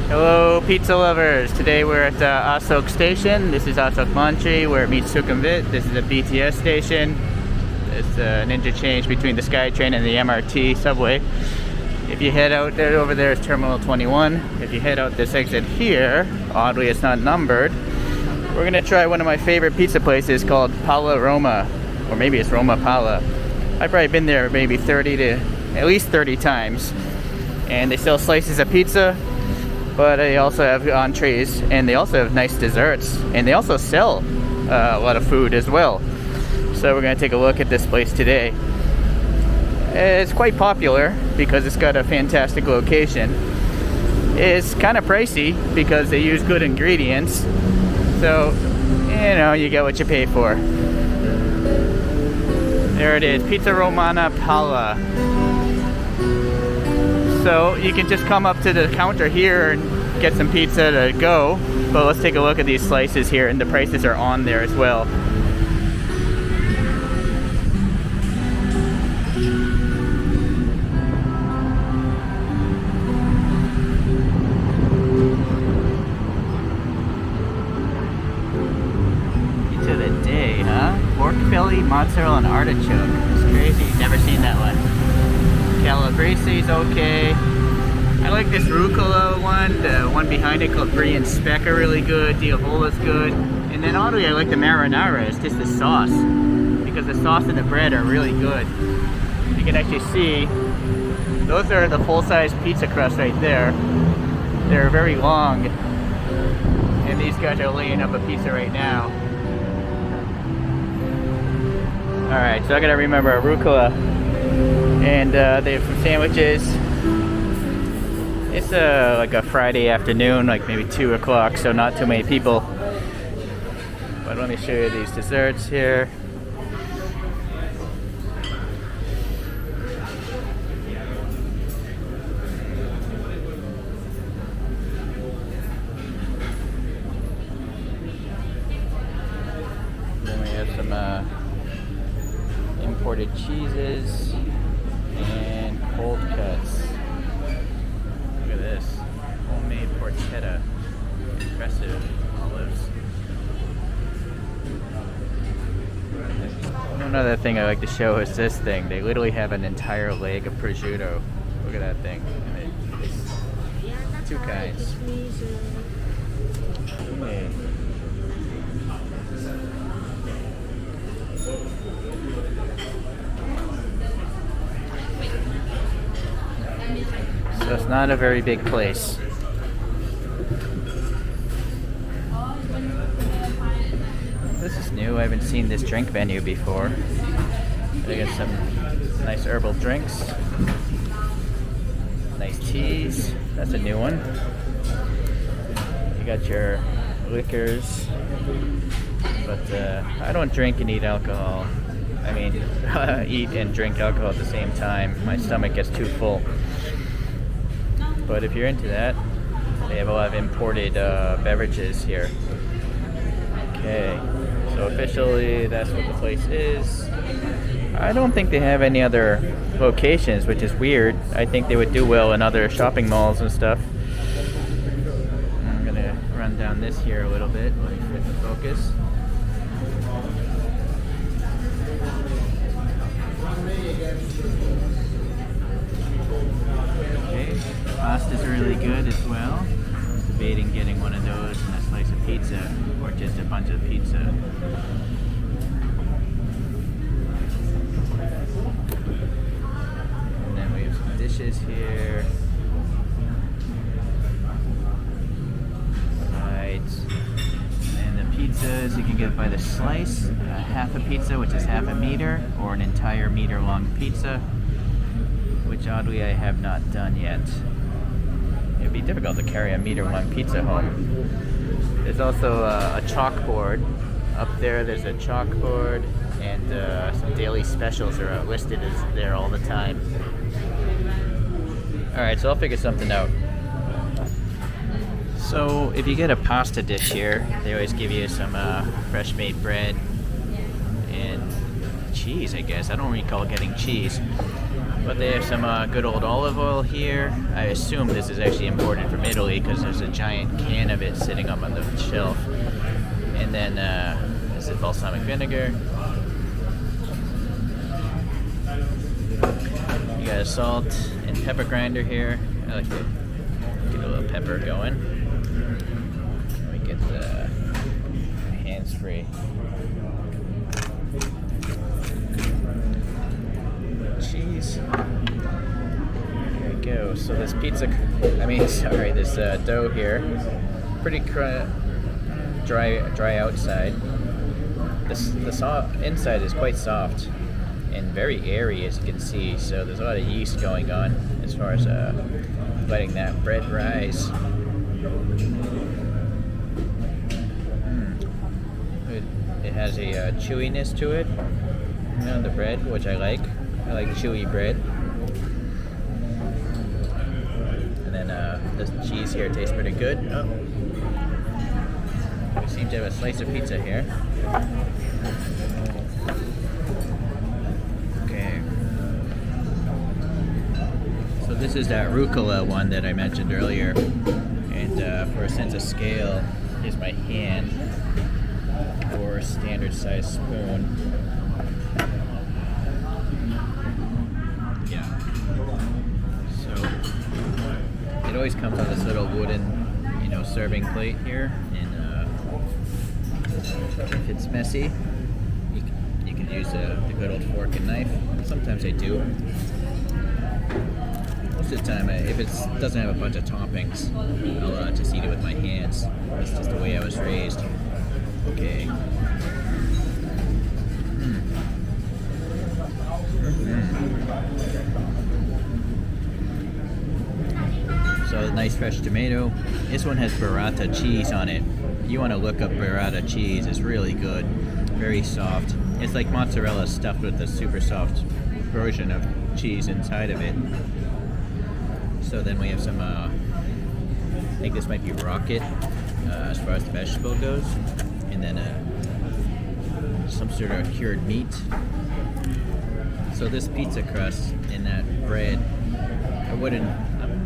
Hello pizza lovers! Today we're at Asok station. This is Asok Montreal where it meets Sukhumvit. This is a BTS station. It's an interchange between the SkyTrain and the MRT subway. If you head out there, over there is Terminal 21. If you head out this exit here, oddly it's not numbered, we're gonna try one of my favorite pizza places called Pala Roma. Or maybe it's Roma Pala. I've probably been there maybe at least 30 times. And they sell slices of pizza, but they also have entrees, and they also have nice desserts, and they also sell a lot of food as well. So we're going to take a look at this place today. It's quite popular because it's got a fantastic location. It's kind of pricey because they use good ingredients, so you know, you get what you pay for. There it is, Pizza Romana Pala. So you can just come up to the counter here and get some pizza to go. But let's take a look at these slices here, and the prices are on there as well. Pizza of the day, huh? Pork belly, mozzarella, and artichoke. It's crazy. Never seen that one. Calabrese's okay. I like this rucola one. The one behind it called Brie and Speck are really good. Diavola's good. And then oddly I like the marinara. It's just the sauce. Because the sauce and the bread are really good. You can actually see those are the full-size pizza crusts right there. They're very long. And these guys are laying up a pizza right now. Alright, so I gotta remember a rucola. And they have some sandwiches. It's like a Friday afternoon, like maybe 2 o'clock, so not too many people. But let me show you these desserts here. Then we have some imported cheeses and cold cuts. Look at this. Homemade porchetta. Impressive. Olives. Another thing I like to show is this thing. They literally have an entire leg of prosciutto. Look at that thing. And it's 2 kinds. Okay. So it's not a very big place. This is new. I haven't seen this drink menu before. They got some nice herbal drinks. Nice teas. That's a new one. You got your liquors. But I don't drink and eat alcohol. I mean, eat and drink alcohol at the same time. My stomach gets too full. But if you're into that, they have a lot of imported beverages here. Okay, so officially that's what the place is. I don't think they have any other locations, which is weird. I think they would do well in other shopping malls and stuff. I'm gonna run down this here a little bit. Let me fit the focus. Pasta's really good as well. I'm debating getting one of those and a slice of pizza, or just a bunch of pizza. And then we have some dishes here. Right. And the pizzas you can get by the slice. Half a pizza, which is half a meter, or an entire meter long pizza, which oddly I have not done yet. It'd be difficult to carry a meter-long pizza home. There's also a chalkboard. Up there, there's a chalkboard, and some daily specials are listed as there all the time. Alright, so I'll figure something out. So, if you get a pasta dish here, they always give you some fresh-made bread and cheese, I guess. I don't recall getting cheese. But they have some good old olive oil here. I assume this is actually imported from Italy because there's a giant can of it sitting up on the shelf. And then this is balsamic vinegar. You got a salt and pepper grinder here. I like to get a little pepper going. Let me get the hands free. Cheese. There we go. So this this dough here, pretty dry outside. The inside is quite soft and very airy, as you can see. So there's a lot of yeast going on as far as letting that bread rise. It has a chewiness to it. The bread, which I like. I like chewy bread. And then this cheese here tastes pretty good. Oh. We seem to have a slice of pizza here. Okay. So this is that rucola one that I mentioned earlier. And for a sense of scale, here's my hand or standard size spoon. It always comes on this little wooden, serving plate here, and if it's messy, you can use the good old fork and knife. Sometimes I do. Most of the time, if it doesn't have a bunch of toppings, I'll just eat it with my hands. That's just the way I was raised. Okay. So nice fresh tomato. This one has burrata cheese on it. You want to look up burrata cheese. It's really good. Very soft. It's like mozzarella stuffed with a super soft version of cheese inside of it. So then we have some, I think this might be rocket as far as the vegetable goes. And then some sort of cured meat. So this pizza crust and that bread,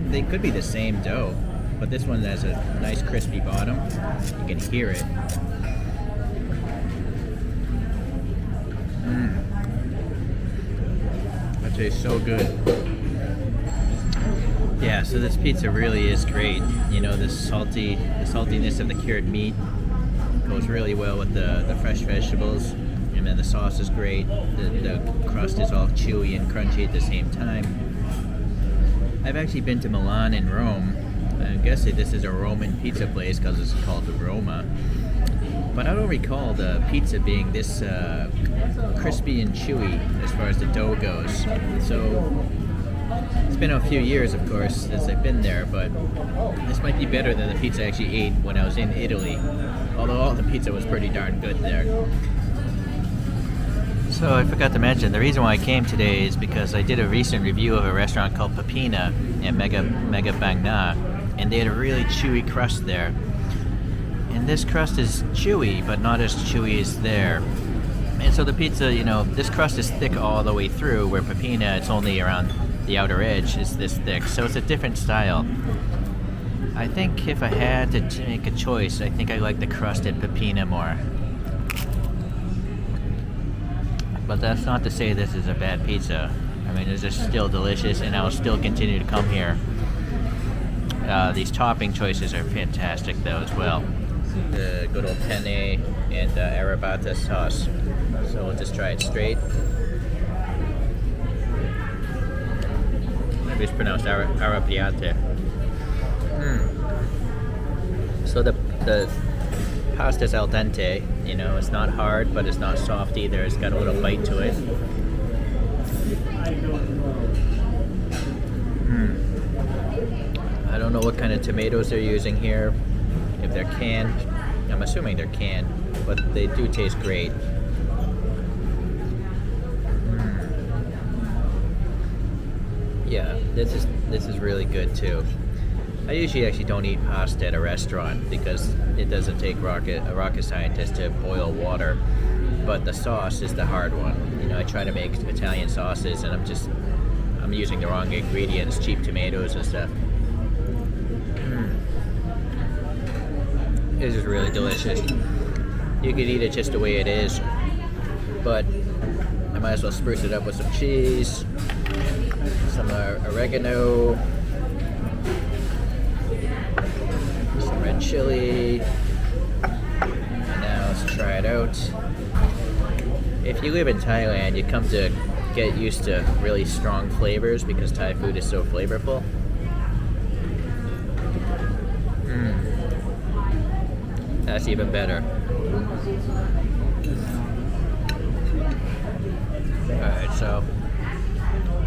they could be the same dough, but this one has a nice crispy bottom. You can hear it. That tastes so good. Yeah, so this pizza really is great. The saltiness of the cured meat goes really well with the fresh vegetables, and then the sauce is great. The crust is all chewy and crunchy at the same time. I've actually been to Milan and Rome. I guess this is a Roman pizza place because it's called Roma. But I don't recall the pizza being this crispy and chewy as far as the dough goes. So it's been a few years, of course, since I've been there, but this might be better than the pizza I actually ate when I was in Italy. Although all the pizza was pretty darn good there. So I forgot to mention, the reason why I came today is because I did a recent review of a restaurant called Pepina in Mega Bang Na, and they had a really chewy crust there. And this crust is chewy, but not as chewy as there. And so the pizza, this crust is thick all the way through, where Pepina, it's only around the outer edge is this thick. So it's a different style. I think if I had to make a choice, I think I like the crust at Pepina more. But that's not to say this is a bad pizza. I mean, this is still delicious, and I'll still continue to come here. These topping choices are fantastic, though, as well. The good old penne and arrabbiata sauce. So we'll just try it straight. Maybe it's pronounced arrabbiata. So the pasta's al dente. It's not hard, but it's not soft either. It's got a little bite to it. I don't know what kind of tomatoes they're using here. If they're canned, I'm assuming they're canned, but they do taste great. Yeah, this is really good too. I usually actually don't eat pasta at a restaurant because it doesn't take a rocket scientist to boil water. But the sauce is the hard one. I try to make Italian sauces, and I'm using the wrong ingredients, cheap tomatoes and stuff. This is really delicious. You could eat it just the way it is, but I might as well spruce it up with some cheese, some oregano, some red chili, and now let's try it out. If you live in Thailand, you come to get used to really strong flavors because Thai food is so flavorful. That's even better. Alright, so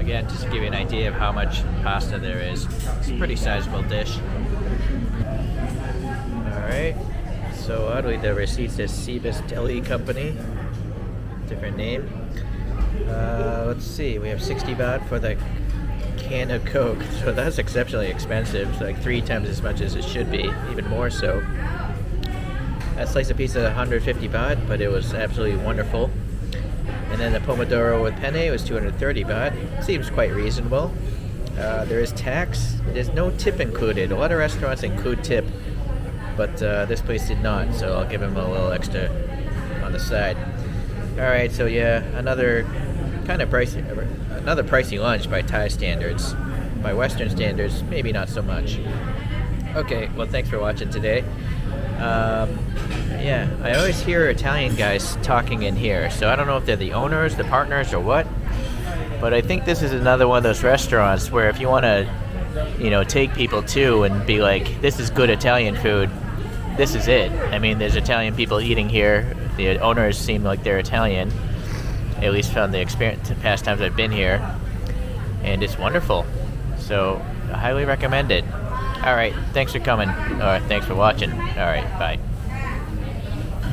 again, just to give you an idea of how much pasta there is, it's a pretty sizable dish. Alright, so oddly the receipt says Seabus Deli Company, different name. Let's see, we have 60 baht for the can of Coke, so that's exceptionally expensive. It's like 3 times as much as it should be, even more so. That slice of pizza 150 baht, but it was absolutely wonderful. And then the pomodoro with penne was 230 baht. Seems quite reasonable. There is tax. There's no tip included. A lot of restaurants include tip, but this place did not, so I'll give him a little extra on the side. Alright, so yeah, another kind of pricey, another pricey lunch by Thai standards. By Western standards, maybe not so much. Okay, well thanks for watching today. Yeah, I always hear Italian guys talking in here, so I don't know if they're the owners, the partners, or what, but I think this is another one of those restaurants where if you want to, you know, take people to and be like, this is good Italian food, this is it. I mean, there's Italian people eating here, the owners seem like they're Italian, at least from the experience, the past times I've been here, and it's wonderful, so I highly recommend it. Alright, thanks for coming, or thanks for watching. Alright, bye.